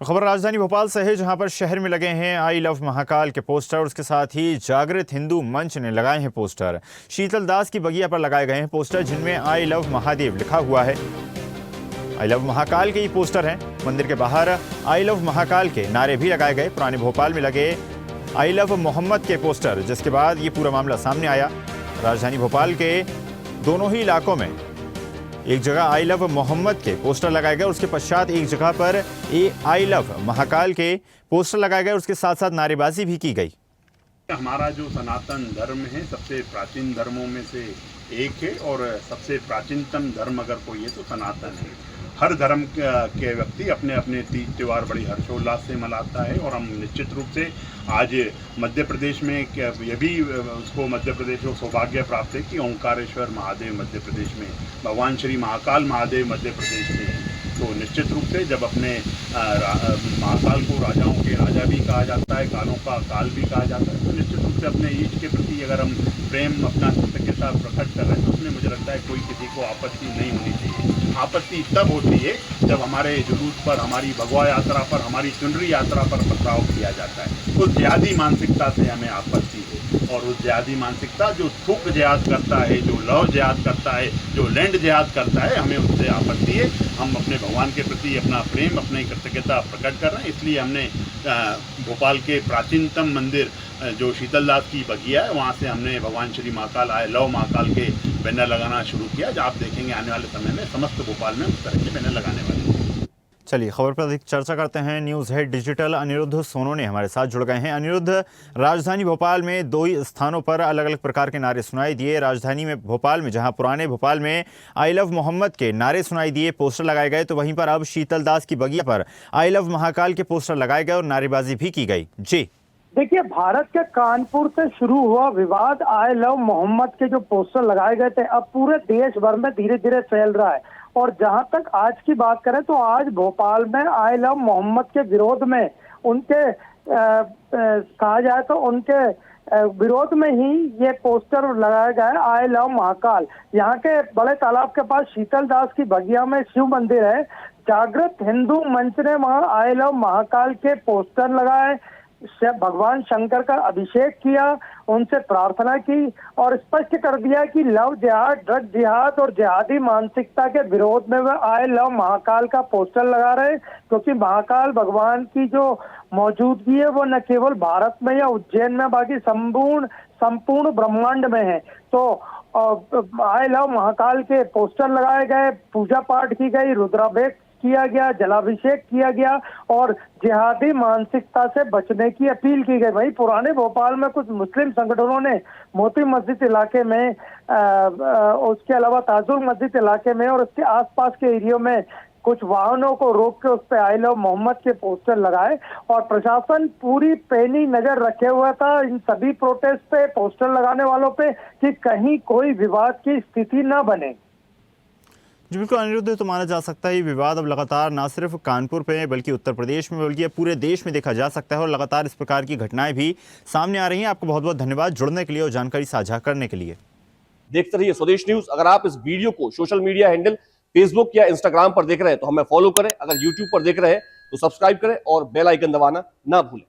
खबर राजधानी भोपाल से है, जहां पर शहर में लगे हैं आई लव महाकाल के पोस्टर और उसके साथ ही जागृत हिंदू मंच ने लगाए हैं पोस्टर। शीतल दास की बगिया पर लगाए गए हैं पोस्टर जिनमें आई लव महादेव लिखा हुआ है। आई लव महाकाल के ये पोस्टर हैं। मंदिर के बाहर आई लव महाकाल के नारे भी लगाए गए। पुराने भोपाल में लगे आई लव मोहम्मद के पोस्टर, जिसके बाद ये पूरा मामला सामने आया। राजधानी भोपाल के दोनों ही इलाकों में एक जगह आई लव मोहम्मद के पोस्टर लगाए गए, उसके पश्चात एक जगह पर आई लव महाकाल के पोस्टर लगाए गए, उसके साथ साथ नारेबाजी भी की गई। हमारा जो सनातन धर्म है सबसे प्राचीन धर्मों में से एक है और सबसे प्राचीनतम धर्म अगर कोई है तो सनातन है। हर धर्म के व्यक्ति अपने अपने तीज त्यौहार बड़ी हर्षोल्लास से मनाता है और हम निश्चित रूप से आज मध्य प्रदेश में ये भी उसको मध्य प्रदेश को सौभाग्य प्राप्त है कि ओंकारेश्वर महादेव मध्य प्रदेश में, भगवान श्री महाकाल महादेव मध्य प्रदेश में। तो निश्चित रूप से जब अपने महाकाल को राजाओं के राजा भी कहा जाता है, कालों का काल भी कहा जाता है, तो निश्चित रूप से अपने ईष्ट के प्रति अगर हम प्रेम अपना कृतज्ञता प्रकट कर रहे हैं तो उसमें मुझे लगता है कोई किसी को आपत्ति नहीं होनी चाहिए। आपत्ति तब होती है जब हमारे जुलूस पर, हमारी भगवा यात्रा पर, हमारी चुनरी यात्रा पर पथराव किया जाता है। उस जिहादी मानसिकता से हमें आपत्ति है और उस जिहादी मानसिकता जो थूक जिहाद करता है, जो लव जिहाद करता है, जो लैंड जिहाद करता है, हमें उससे आपत्ति है। हम अपने भगवान के प्रति अपना प्रेम, अपनी कृतज्ञता प्रकट कर रहे हैं, इसलिए हमने भोपाल के प्राचीनतम मंदिर जो शीतल दास की बगिया है वहाँ से हमने भगवान श्री महाकाल आई लव महाकाल के बैनर लगाना शुरू किया। जो आप देखेंगे आने वाले समय में समस्त भोपाल में उस तरह के बैनर लगाने वाले हैं। चलिए खबर पर अधिक चर्चा करते हैं। News head digital Anirudh Sonone हमारे साथ जुड़ गए हैं। अनिरुद्ध, राजधानी भोपाल में दो ही स्थानों पर अलग अलग प्रकार के नारे सुनाई दिए। राजधानी में भोपाल में जहां पुराने भोपाल में आई लव मोहम्मद के नारे सुनाई दिए, पोस्टर लगाए गए, तो वहीं पर अब शीतल दास की बगिया पर आई लव महाकाल के पोस्टर लगाए गए और नारेबाजी भी की गई। जी देखिए, भारत के कानपुर से शुरू हुआ विवाद आई लव मोहम्मद के जो पोस्टर लगाए गए थे अब पूरे देश भर में धीरे धीरे फैल रहा है। और जहां तक आज की बात करें तो आज भोपाल में आई लव मोहम्मद के विरोध में उनके कहा जाए तो उनके विरोध में ही ये पोस्टर लगाया गया है आई लव महाकाल। यहाँ के बड़े तालाब के पास शीतल दास की बगिया में शिव मंदिर है। जागृत हिंदू मंच ने वहाँ आई लव महाकाल के पोस्टर लगाए, भगवान शंकर का अभिषेक किया, उनसे प्रार्थना की और स्पष्ट कर दिया कि लव जिहाद, ड्रग जिहाद और जिहादी मानसिकता के विरोध में वह आई लव महाकाल का पोस्टर लगा रहे, क्योंकि महाकाल भगवान की जो मौजूदगी है वो न केवल भारत में या उज्जैन में बाकी संपूर्ण ब्रह्मांड में है। तो आई लव महाकाल के पोस्टर लगाए गए, पूजा पाठ की गई, रुद्राभिषेक किया गया, जलाभिषेक किया गया और जिहादी मानसिकता से बचने की अपील की गई। वहीं पुराने भोपाल में कुछ मुस्लिम संगठनों ने मोती मस्जिद इलाके में उसके अलावा ताजुल मस्जिद इलाके में और उसके आसपास के एरियो में कुछ वाहनों को रोक के उस पर आई लव मोहम्मद के पोस्टर लगाए और प्रशासन पूरी पैनी नजर रखे हुआ था इन सभी प्रोटेस्ट पे, पोस्टर लगाने वालों पे, कि कहीं कोई विवाद की स्थिति न बने। जी बिल्कुल अनिरुद्ध, तो माना जा सकता है ये विवाद अब लगातार ना सिर्फ कानपुर पे बल्कि उत्तर प्रदेश में बल्कि पूरे देश में देखा जा सकता है और लगातार इस प्रकार की घटनाएं भी सामने आ रही हैं। आपको बहुत बहुत धन्यवाद जुड़ने के लिए और जानकारी साझा करने के लिए। देखते रहिए स्वदेश न्यूज। अगर आप इस वीडियो को सोशल मीडिया हैंडल फेसबुक या इंस्टाग्राम पर देख रहे हैं तो हमें फॉलो करें। अगर यूट्यूब पर देख रहे हैं तो सब्सक्राइब करें और बेल आइकन दबाना ना भूलें।